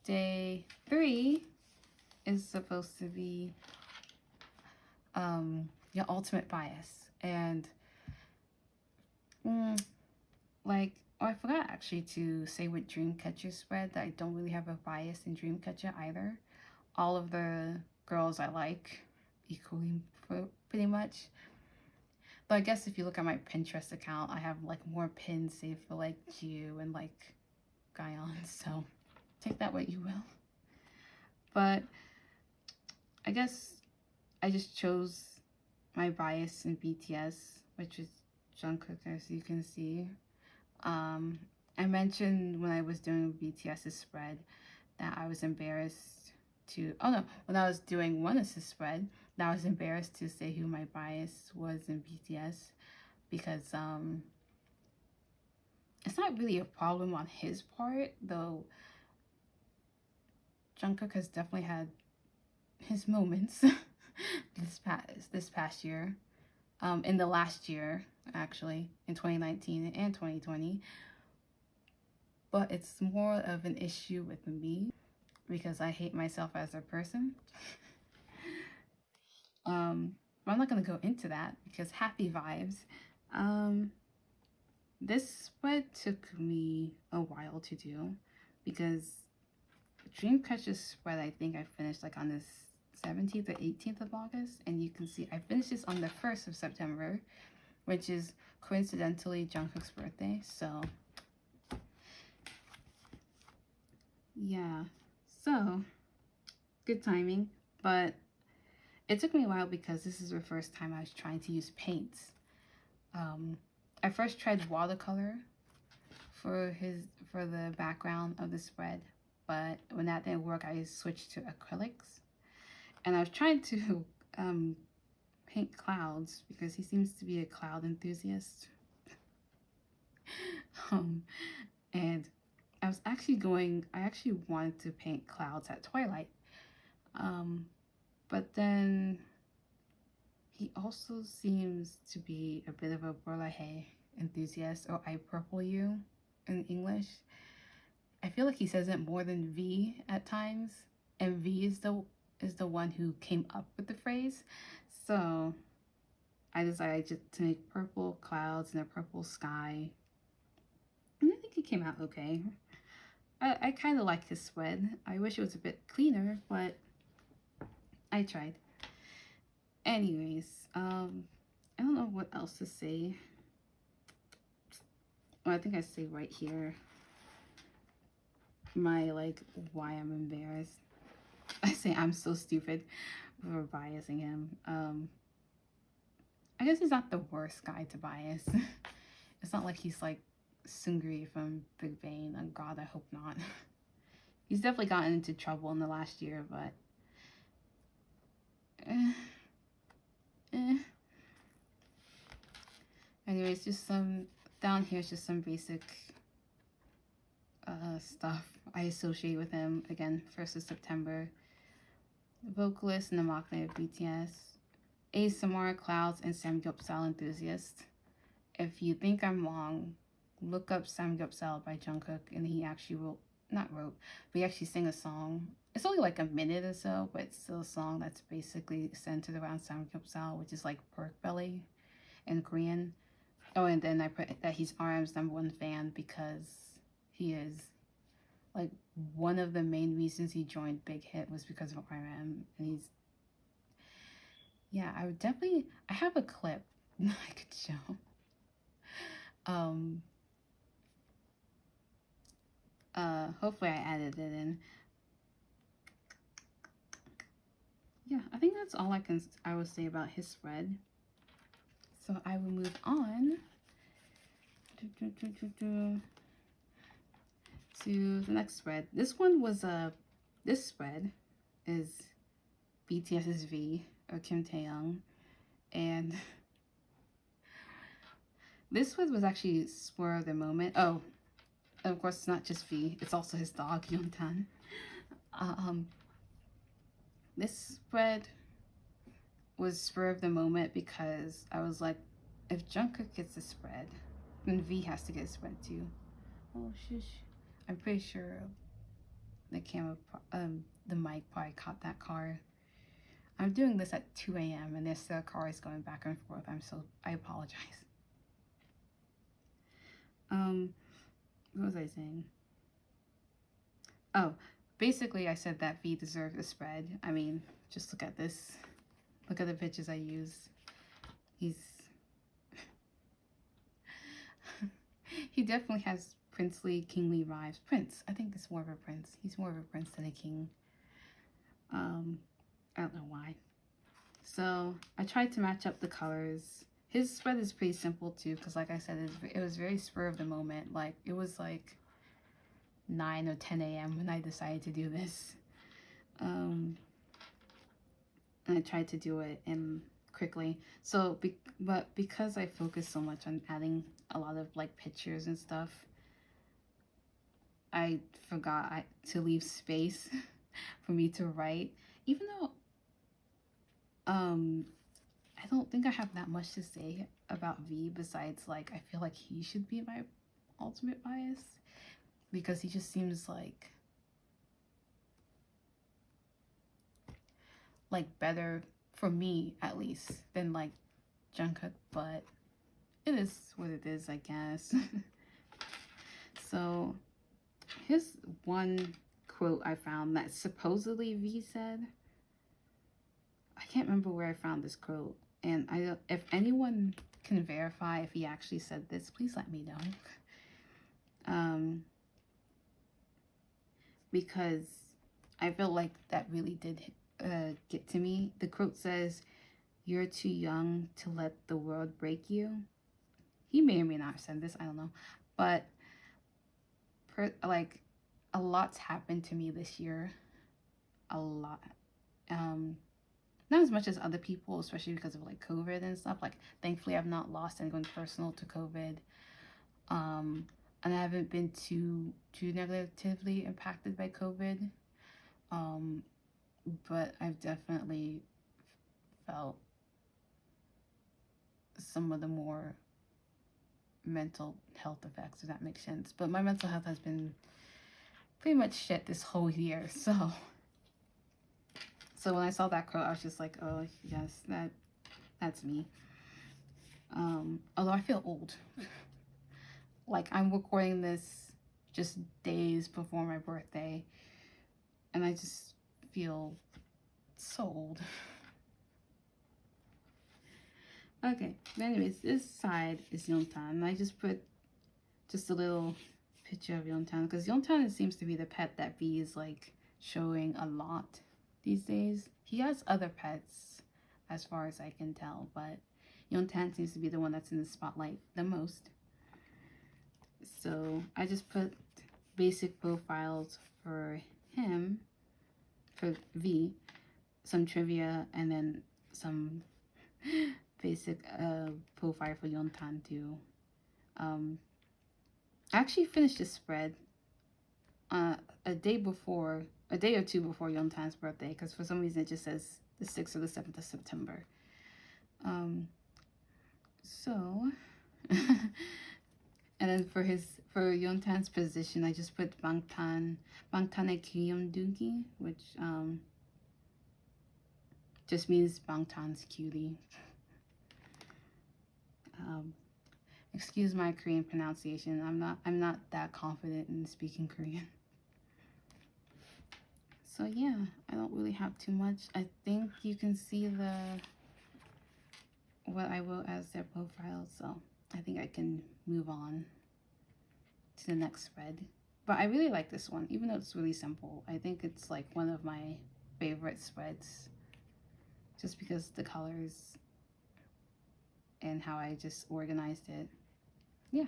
day 3 is supposed to be your ultimate bias. And like, oh, I forgot actually to say with Dreamcatcher spread that I don't really have a bias in Dreamcatcher either. All of the girls I like equally pretty much. But I guess if you look at my Pinterest account, I have like more pins saved for like Jew and like Guyon, so take that what you will. But I guess I just chose my bias in BTS, which is Jungkook, as you can see. I mentioned when I was doing BTS's spread that I was embarrassed to, oh no, when I was doing ONEUS's spread, that I was embarrassed to say who my bias was in BTS because it's not really a problem on his part, though Jungkook has definitely had his moments this past year, in the last year actually, in 2019 and 2020. But it's more of an issue with me because I hate myself as a person. But I'm not gonna go into that because happy vibes. This spread took me a while to do because Dreamcatcher spread I think I finished like on the 17th or 18th of August, and you can see I finished this on the 1st of September, which is coincidentally Jungkook's birthday. So yeah, so good timing. But it took me a while because this is the first time I was trying to use paints. I first tried watercolor for the background of the spread, but when that didn't work, I switched to acrylics. And I was trying to paint clouds because he seems to be a cloud enthusiast. And I actually wanted to paint clouds at twilight. But then he also seems to be a bit of a Burlahe enthusiast, or I purple you in English. I feel like he says it more than V at times, and V is the one who came up with the phrase. So I decided just to make purple clouds and a purple sky, and I think it came out okay. I kind of like his spread. I wish it was a bit cleaner, but I tried. Anyways, I don't know what else to say. Well, I think I say right here my like why I'm embarrassed. I say I'm so stupid for biasing him. I guess he's not the worst guy to bias. It's not like he's like Sungri from Big Bang. Oh God, I hope not. He's definitely gotten into trouble in the last year, but anyways, just some down here is just some basic stuff I associate with him. Again, 1st of September. The vocalist and the maknae of BTS. A Samara Clouds and Samgyeopsal enthusiast. If you think I'm wrong, look up Samgyeopsal by Jungkook, and he actually but he actually sang a song. It's only like a minute or so, but it's still a song that's basically centered around Samgyeopsal, which is like pork belly in Korean. Oh, and then I put that he's RM's #1 fan because he is like one of the main reasons he joined Big Hit was because of RM, and he's yeah. I have a clip I could show. Hopefully I added it in. Yeah, I think that's all I will say about his spread. So I will move on to the next spread. This spread is BTS's V, or Kim Taeyong, and this spread was actually spur of the moment. Oh, and of course it's not just V, it's also his dog Yontan. This spread was spur of the moment because I was like, if Jungkook gets a spread, then V has to get a spread too. Oh shush. I'm pretty sure the camera, the mic probably caught that car. I'm doing this at 2 a.m. and there's still cars going back and forth. I apologize. What was I saying? Oh, basically I said that V deserved a spread. I mean, just look at this. Look at the pictures I use. He definitely has princely, kingly vibes. Prince. I think it's more of a prince. He's more of a prince than a king. I don't know why. So I tried to match up the colors. His spread is pretty simple too, because like I said, it was very spur of the moment. Like it was like 9 or 10 a.m. when I decided to do this. And I tried to do it in quickly. So, but because I focused so much on adding a lot of like pictures and stuff, I forgot to leave space for me to write. Even though, I don't think I have that much to say about V besides like I feel like he should be my ultimate bias because he just seems like better for me at least than like Jungkook, but it is what it is, I guess. So here's one quote I found that supposedly V said. I can't remember where I found this quote, and if anyone can verify if he actually said this, please let me know. Because I feel like that really did get to me. The quote says, "You're too young to let the world break you." He may or may not have said this, I don't know. But like a lot's happened to me this year. A lot. Not as much as other people, especially because of like COVID and stuff. Like thankfully I've not lost anyone personal to COVID. And I haven't been too negatively impacted by COVID. But I've definitely felt some of the more mental health effects, if that makes sense. But my mental health has been pretty much shit this whole year. So when I saw that quote, I was just like, oh yes, that's me. Although I feel old. Like I'm recording this just days before my birthday, and I just feel so old. Okay, but anyways, this side is Yontan. I just put just a little picture of Yontan because Yontan seems to be the pet that V is like showing a lot these days. He has other pets as far as I can tell, but Yontan seems to be the one that's in the spotlight the most. So I just put basic profiles for him, for V, some trivia, and then some basic profile for Yontan too. I actually finished this spread a day or two before Yontan's birthday, because for some reason it just says the 6th or the 7th of September. So and then for Yontan's position, I just put Bangtan Kyumdugi, which just means Bangtan's cutie. Excuse my Korean pronunciation. I'm not that confident in speaking Korean. So yeah, I don't really have too much. I think you can see what I wrote as their profile, so I think I can move on to the next spread. But I really like this one, even though it's really simple. I think it's like one of my favorite spreads, just because the colors and how I just organized it. Yeah.